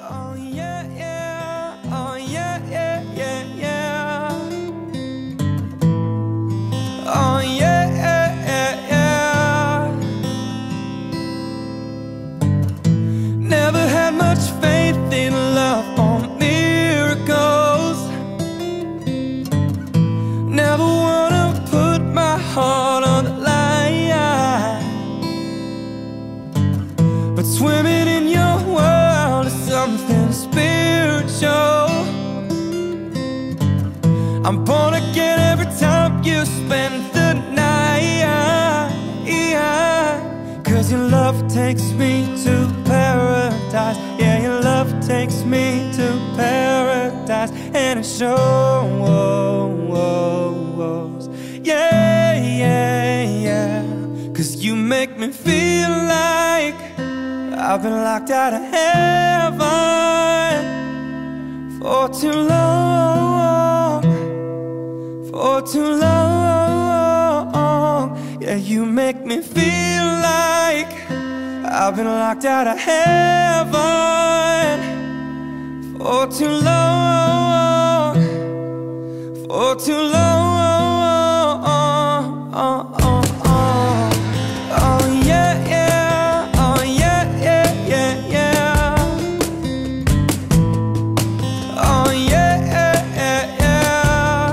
Oh yeah, yeah, oh yeah, yeah, yeah, yeah. Oh yeah, yeah, yeah, yeah. Never had much faith in love or miracles. Never wanna put my heart on the line, but swimming in your world is something spiritual. I'm born again every time you spend the night, 'cause your love takes me to paradise. Yeah, your love takes me to paradise, and it shows. Yeah, yeah, yeah. 'Cause you make me feel like I've been locked out of heaven for too long, for too long. Yeah, you make me feel like I've been locked out of heaven for too long, for too long. Oh yeah, yeah, oh yeah, yeah, yeah, yeah. Oh yeah, yeah, yeah, yeah.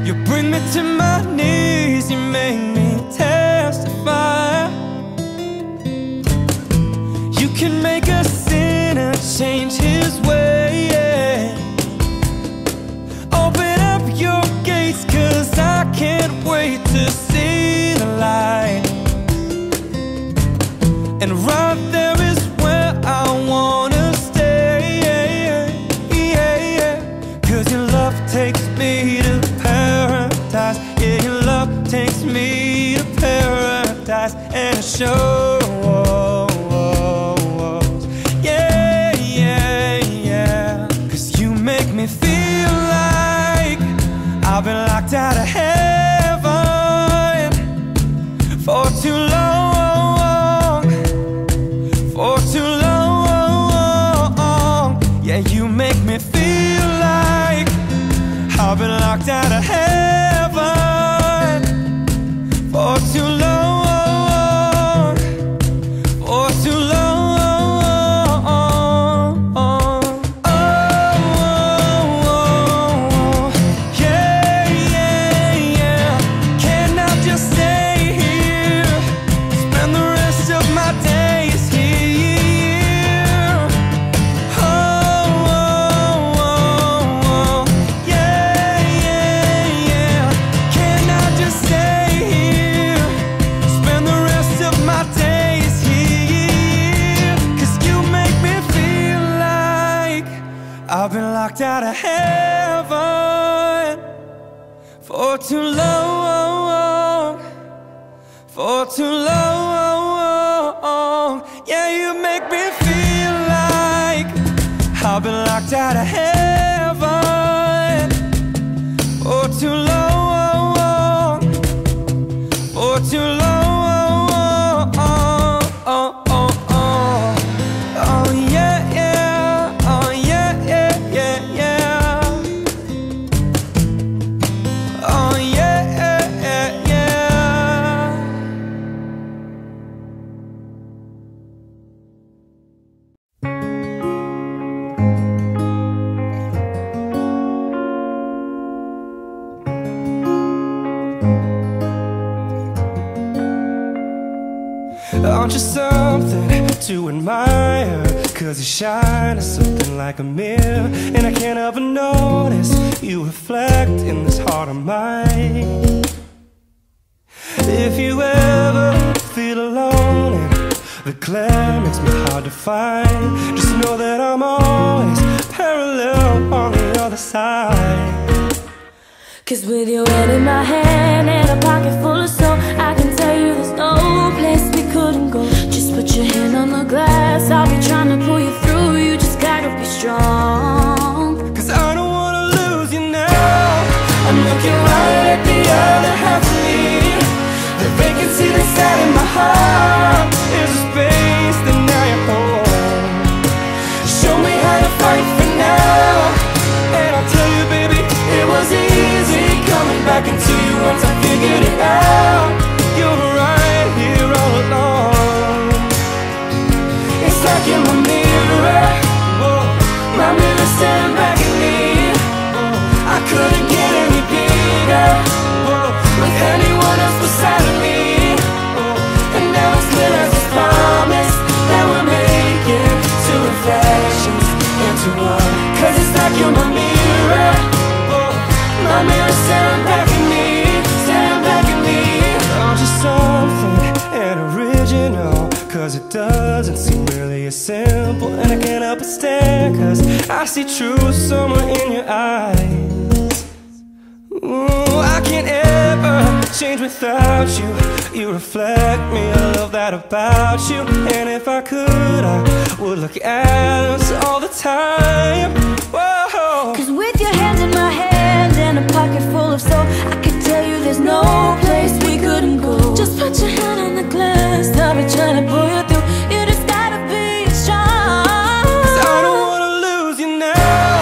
You bring me to my knees, you make me testify. You can make a sinner change his way, yeah. Open up your gates, 'cause I can't wait to see the light. And right there is where I wanna stay, 'cause your love takes me to paradise. Yeah, your love takes me to paradise, and it shows. Yeah, yeah, yeah. 'Cause you make me feel like I've been locked out of heaven for too long, for too long. Yeah, you make me feel like I've been locked out of heaven for too long, for too long. Yeah, yeah, yeah. Can I just stay here, spend the rest of my days here? Yeah, yeah, yeah. Can I just stay here, spend the rest of my days here? 'Cause you make me feel like I've been locked out of heaven for too long, for too long. Yeah, you make me feel like I've been locked out of heaven for too long, for too long. Oh yeah, yeah, oh yeah, yeah, yeah, yeah. Oh yeah, yeah, yeah, yeah. Aren't you something to admire? 'Cause you shine as something like a mirror, and I can't help but notice you reflect in this heart of mine. If you ever feel alone and the glare makes me hard to find, just know that I'm always parallel on the other side. 'Cause with your head in my hand and a pocket full of soul, I can tell you there's no place we couldn't go. Just put your hand on the glass, I'll be trying to pull you through. You just gotta be strong. 'Cause I don't wanna lose you now. I'm looking right at the other half of me. The vacancy that's inside in my heart is a space that now you know, cause it doesn't seem really as simple. And I can't help but stare, cause I see truth somewhere in your eyes. Ooh, I can't ever change without you. You reflect me, I love that about you. And if I could, I would look at us all the time. Whoa. Cause with your hand in my hand and a pocket full of soul, I could tell you there's no place we couldn't go. Just put your hand on the glass, I'll be trying to pull you through. You just gotta be strong. Cause I don't wanna lose you now.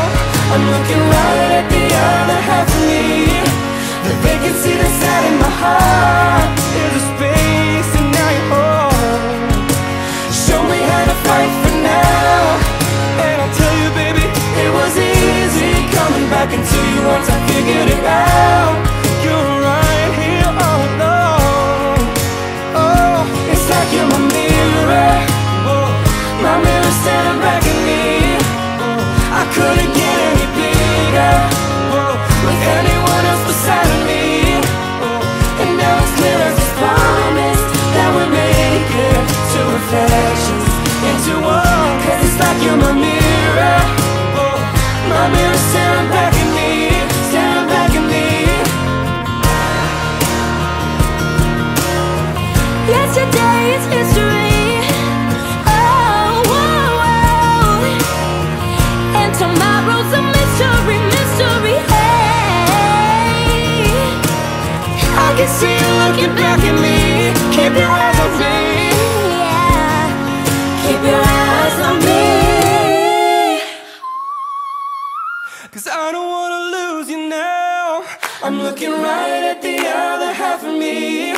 I'm looking right at the other half of me. The vacancy that's out in my heart is a space, and now you're home. Show me how to fight for now, and I'll tell you, baby, it was easy coming back into you once I figured it out. You're right here all alone. Oh, it's like you're my mirror. Oh, my mirror standing back at me. Oh, I couldn't get any bigger. Oh, with anyone else beside of me. Oh, and now it's clear as this promise that we're making two reflections into one. Cause it's like you're my mirror. Oh, my mirror staring back at me, staring back at me. Yesterday is history. Oh, whoa, whoa. And tomorrow's a mystery, mystery. Hey, I can see you looking back at me. Keep your eyes on me. yeah. Keep your eyes on me. Cause I don't wanna lose you now. I'm looking right at the other half of me.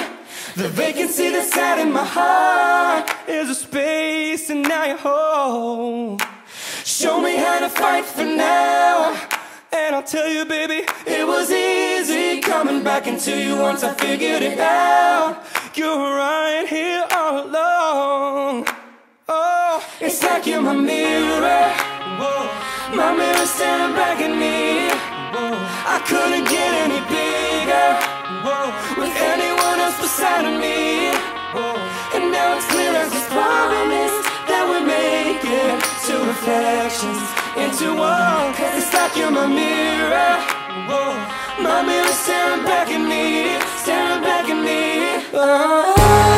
The vacancy that's out in my heart is a space, and now you're home. Show me how to fight for now, and I'll tell you, baby, it was easy coming back into you once I figured it out. You're right here all along. Oh, it's like you're my mirror. Whoa, my mirror staring back at me. Whoa, I couldn't get any bigger. Whoa, with anyone else beside of me. Whoa, and now it's clear as this promise that we're making two reflections into one. Cause it's like you're my mirror. Whoa, my mirror staring back at me, staring back at me. Oh.